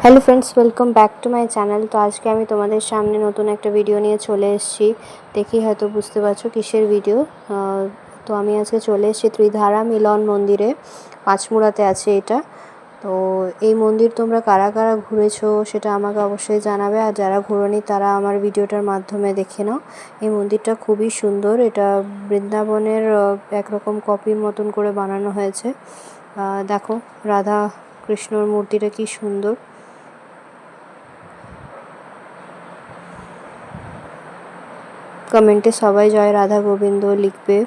Hello friends, welcome back to my channel. তো আজকে আমি তোমাদের সামনে নতুন একটা ভিডিও নিয়ে চলে এসেছি। দেখি হয়তো বুঝতে পারছো কিসের ভিডিও। তো আমি আজকে চলে এসেছি ত্রিধারা মিলন মন্দিরে, পাঁচমুড়াতে আছে এটা। তো এই মন্দির তোমরা কারা কারা ঘুরেছো সেটা আমাকে অবশ্যই জানাবে, আর যারা ঘুরোনি তারা আমার ভিডিওটার মাধ্যমে দেখে নাও। এই মন্দিরটা খুবই সুন্দর, এটা বৃন্দাবনের একরকম কপির মতন করে বানানো হয়েছে। দেখো রাধা কৃষ্ণর মূর্তিটা কি সুন্দর। কমেন্টে সবাই জয় রাধা গোবিন্দ লিখবে।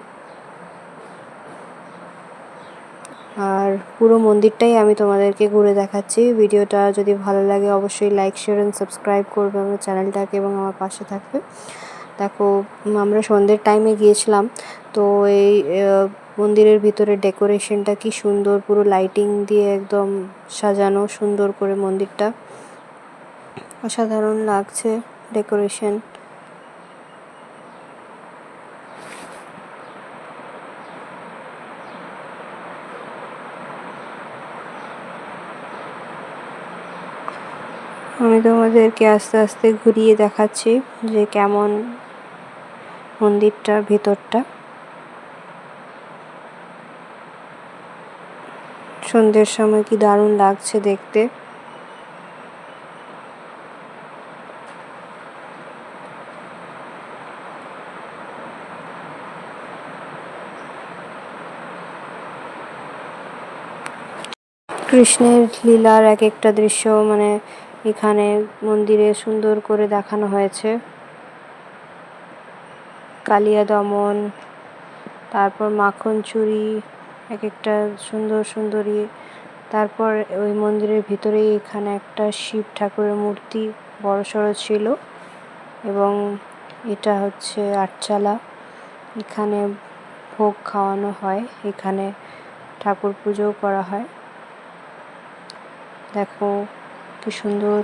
আর পুরো মন্দিরটাই আমি তোমাদেরকে ঘুরে দেখাচ্ছি। ভিডিওটা যদি ভালো লাগে অবশ্যই লাইক শেয়ার এন্ড সাবস্ক্রাইব করবে আমার চ্যানেলটাকে এবং আমার পাশে থাকবে। দেখো আমরা সন্ধ্যের টাইমে গিয়েছিলাম, তো এই মন্দিরের ভিতরে ডেকোরেশনটা কি সুন্দর, পুরো লাইটিং দিয়ে একদম সাজানো সুন্দর করে মন্দিরটা, অসাধারণ লাগছে ডেকোরেশন। আমি তোমাদেরকে আস্তে আস্তে ঘুরিয়ে দেখাচ্ছি যে কেমন মন্দিরটার ভিতরটা। সন্ধ্যের সময় কি দারুণ লাগছে দেখতে। কৃষ্ণের লীলার এক একটা দৃশ্য মানে এখানে মন্দিরে সুন্দর করে দেখানো হয়েছে। কালিয়া দমন, তারপর মাখন চুরি, এক একটা সুন্দর সুন্দরী। তারপর ওই মন্দিরের ভিতরেই এখানে একটা শিব ঠাকুরের মূর্তি বড়সড় ছিল, এবং এটা হচ্ছে আটচালা। এখানে ভোগ খাওয়ানো হয়, এখানে ঠাকুর পুজোও করা হয়। দেখো কি সুন্দর।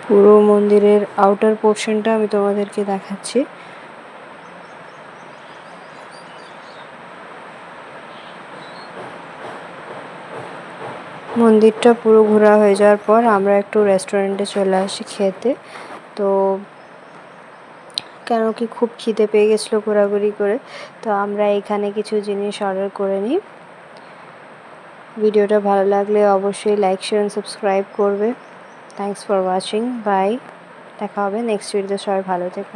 পুরো মন্দিরের আউটার পোর্শনটা আমি তোমাদেরকে দেখাচ্ছি। মন্দিরটা পুরো ঘোরা হয়ে যাওয়ার পর আমরা একটু রেস্টুরেন্টে চলে আসি খেতে। তো কেন কি খুব খিদে পেয়ে গেছিলো ঘোরাঘুরি করে, তো আমরা এখানে কিছু জিনিস অর্ডার করে নিই। ভিডিওটা ভালো লাগলে অবশ্যই লাইক শেয়ার এন্ড সাবস্ক্রাইব করবে। Thanks for watching, bye. দেখা হবে নেক্সট ভিডিওতে, সবাই ভালো থেকো।